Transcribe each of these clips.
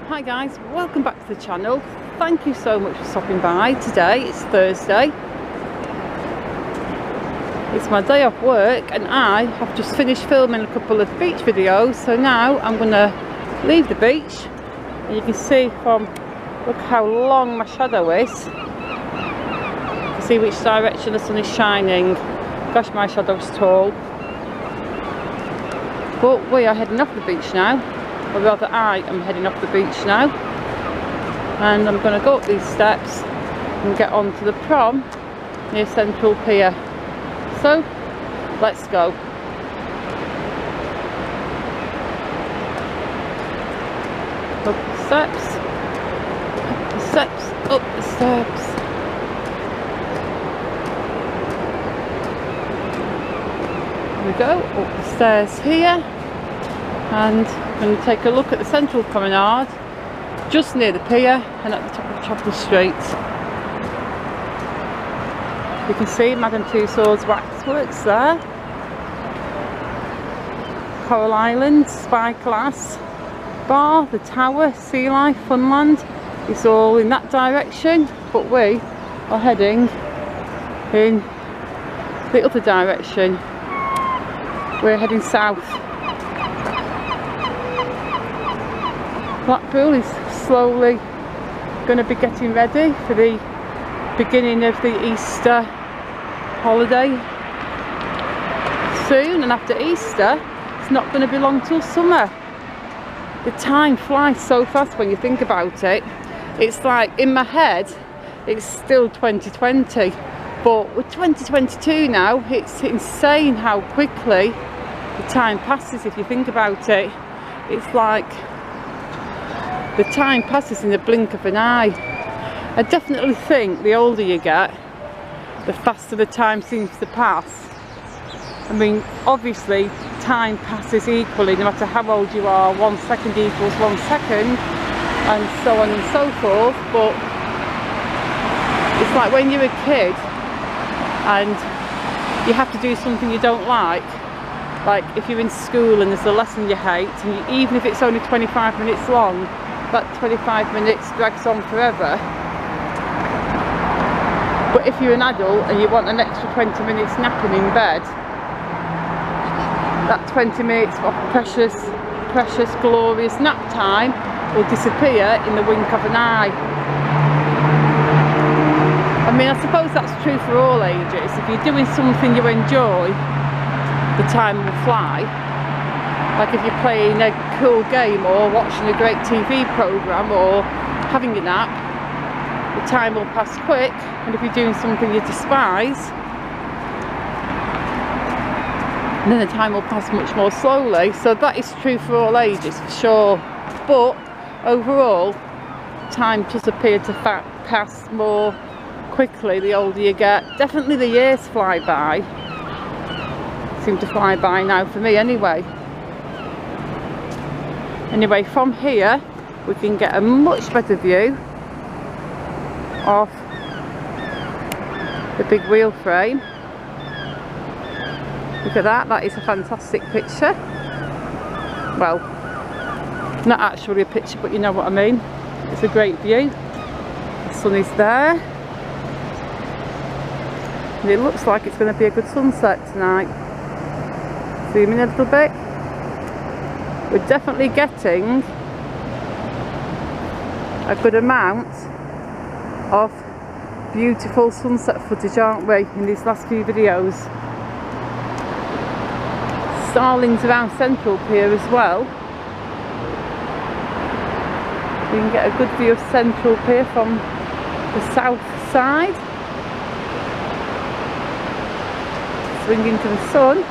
Hi guys, welcome back to the channel. Thank you so much for stopping by today. It's Thursday. It's my day off work and I have just finished filming a couple of beach videos, so now I'm going to leave the beach and you can see from, look how long my shadow is. You can see which direction the sun is shining. Gosh, my shadow's tall. But we are heading off the beach now. Or rather I am heading off the beach now, and I'm going to go up these steps and get on to the prom near Central Pier. So let's go. Up the steps, up the steps, up the steps. There we go, up the stairs here, and I'm going to take a look at the Central Promenade, just near the pier and at the top of Chapel Street. You can see Madame Tussauds Waxworks there. Coral Island, Spyglass Bar, the Tower, Sea Life, Funland. It's all in that direction, but we are heading in the other direction. We're heading south. Blackpool is slowly going to be getting ready for the beginning of the Easter holiday soon, and after Easter it's not going to be long till summer. The time flies so fast when you think about it. It's like, in my head it's still 2020, but with 2022 now, it's insane how quickly the time passes if you think about it. It's like the time passes in the blink of an eye. I definitely think the older you get, the faster the time seems to pass. I mean, obviously time passes equally no matter how old you are. 1 second equals 1 second, and so on and so forth. But it's like when you're a kid and you have to do something you don't like if you're in school and there's a lesson you hate, and even if it's only 25 minutes long, that 25 minutes drags on forever. But if you're an adult and you want an extra 20 minutes napping in bed, that 20 minutes of precious, glorious nap time will disappear in the wink of an eye. I mean, I suppose that's true for all ages. If you're doing something you enjoy, the time will fly. Like if you're playing a cool game or watching a great TV programme or having a nap, the time will pass quick. And if you're doing something you despise, then the time will pass much more slowly. So that is true for all ages, for sure. But overall, time does appear to pass more quickly the older you get. Definitely the years fly by. Seem to fly by now for me anyway. Anyway, from here we can get a much better view of the big wheel frame. Look at that, that is a fantastic picture. Well, not actually a picture, but you know what I mean. It's a great view. The sun is there. And it looks like it's going to be a good sunset tonight. Zoom in a little bit. We're definitely getting a good amount of beautiful sunset footage, aren't we, in these last few videos. Starlings around Central Pier as well. You can get a good view of Central Pier from the south side. Swinging to the sun,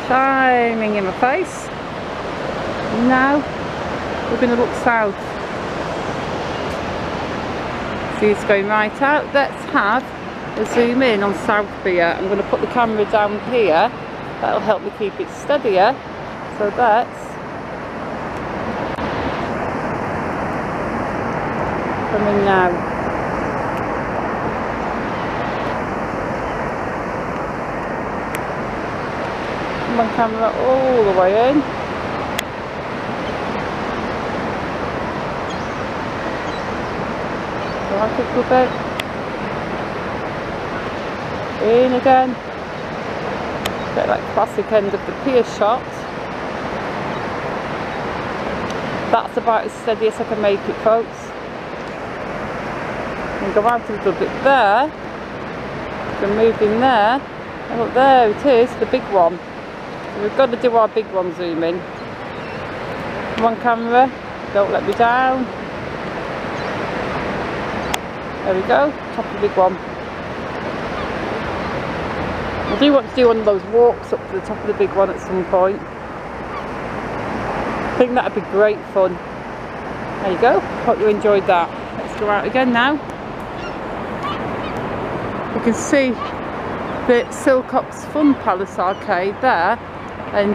shining in my face. Now we're going to look south. See, it's going right out. Let's have a zoom in on South Pier. I'm going to put the camera down here. That'll help me keep it steadier. So that's coming now. Come on, camera, all the way in. like a good bit. In again. Bit like classic end of the pier shot. That's about as steady as I can make it, folks. And go out a little bit there. Then move in there. And look, there it is, the big one. So we've got to do our big one zoom in. Come on, camera, don't let me down. There we go, top of the big one. I do want to do one of those walks up to the top of the big one at some point. I think that'd be great fun. There you go, hope you enjoyed that. Let's go out again now. You can see the Silcox Fun Palace arcade there, and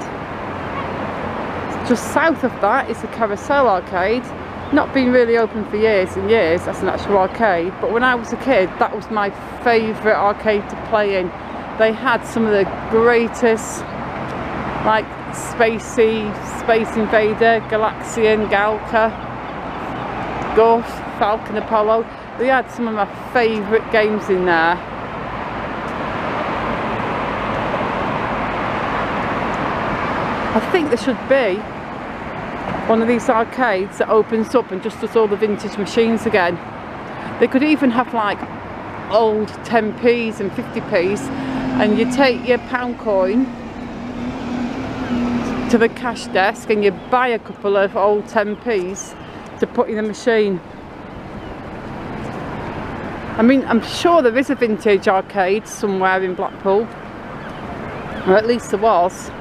just south of that is the Carousel arcade. Not been really open for years and years as an actual arcade, but when I was a kid that was my favourite arcade to play in. They had some of the greatest, like Spacey, Space Invader, Galaxian, Galka, Golf, Falcon Apollo. They had some of my favourite games in there. I think there should be one of these arcades that opens up and just does all the vintage machines again. They could even have like old 10p's and 50p's, and you take your pound coin to the cash desk and you buy a couple of old 10p's to put in the machine. I mean, I'm sure there is a vintage arcade somewhere in Blackpool, or at least there was.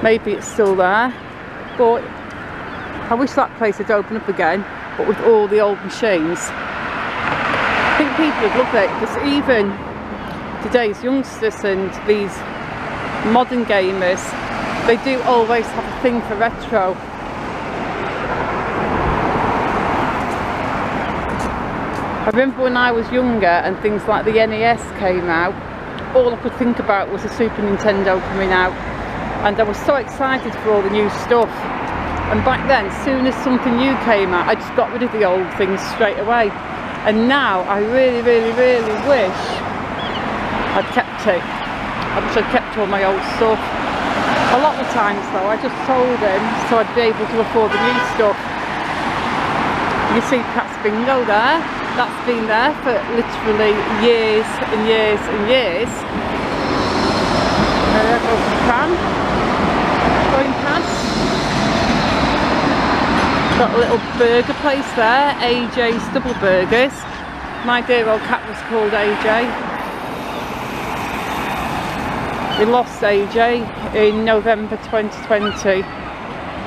Maybe it's still there, but I wish that place had opened up again, but with all the old machines. I think people would love it, because even today's youngsters and these modern gamers, they do always have a thing for retro. I remember when I was younger and things like the NES came out, all I could think about was the Super Nintendo coming out. And I was so excited for all the new stuff. And back then, as soon as something new came out, I just got rid of the old things straight away. And now, I really, really, really wish I'd kept it. I wish I'd kept all my old stuff. A lot of times though, I just sold them so I'd be able to afford the new stuff. You see Pat's Bingo there. That's been there for literally years and years and years. There goes the tram. Going past. Got a little burger place there, AJ's Double Burgers. My dear old cat was called AJ. We lost AJ in November 2020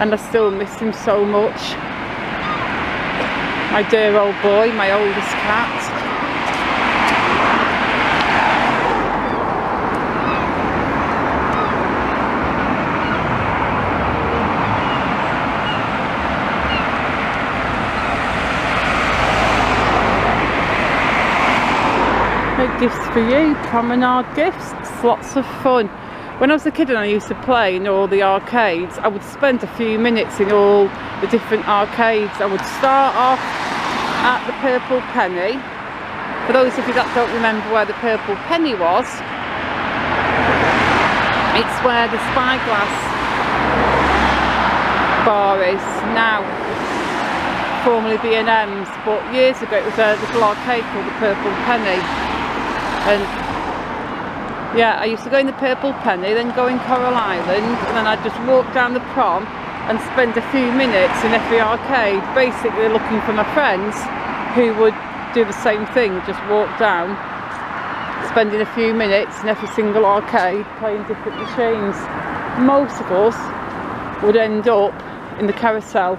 and I still miss him so much. My dear old boy, my oldest cat. Gifts for you, Promenade gifts, it's lots of fun. When I was a kid and I used to play in all the arcades, I would spend a few minutes in all the different arcades. I would start off at the Purple Penny. For those of you that don't remember where the Purple Penny was, it's where the Spyglass bar is now, formerly B&M's, but years ago it was a little arcade called the Purple Penny. And yeah, I used to go in the Purple Penny, then go in Coral Island, and then I'd just walk down the prom and spend a few minutes in every arcade, basically looking for my friends who would do the same thing, just walk down, spending a few minutes in every single arcade, playing different machines. Most of us would end up in the Carousel.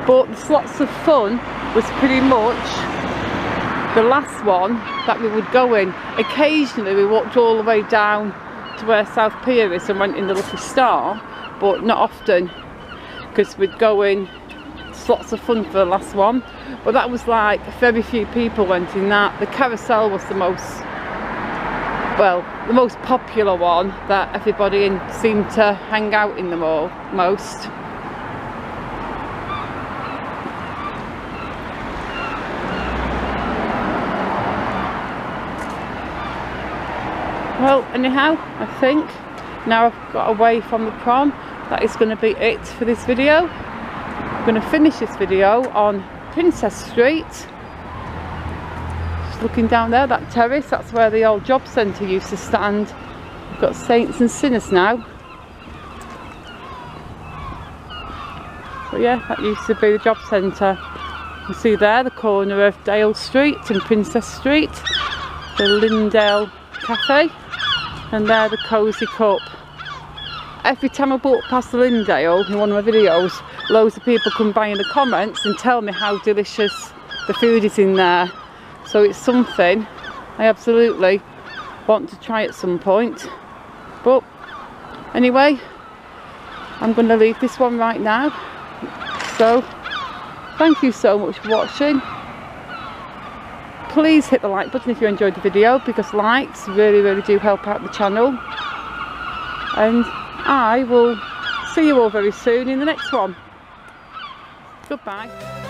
But the Slots of Fun was pretty much the last one that we would go in. Occasionally we walked all the way down to where South Pier is and went in the Lucky Star, but not often, because we'd go in Slots of Fun for the last one. But that was like very few people went in that. The Carousel was the most, well, the most popular one that everybody seemed to hang out in the mall most. Well, anyhow, I think now I've got away from the prom, that is going to be it for this video. I'm going to finish this video on Princess Street. Just looking down there, that terrace, that's where the old job centre used to stand. We've got Saints and Sinners now. But yeah, that used to be the job centre. You see there the corner of Dale Street and Princess Street, the Lindale Cafe, and there the Cosy Cup. Every time I walk past the Lindale in one of my videos, loads of people come by in the comments and tell me how delicious the food is in there. So it's something I absolutely want to try at some point. But anyway, I'm going to leave this one right now. So thank you so much for watching. Please hit the like button if you enjoyed the video, because likes really do help out the channel. And I will see you all very soon in the next one. Goodbye.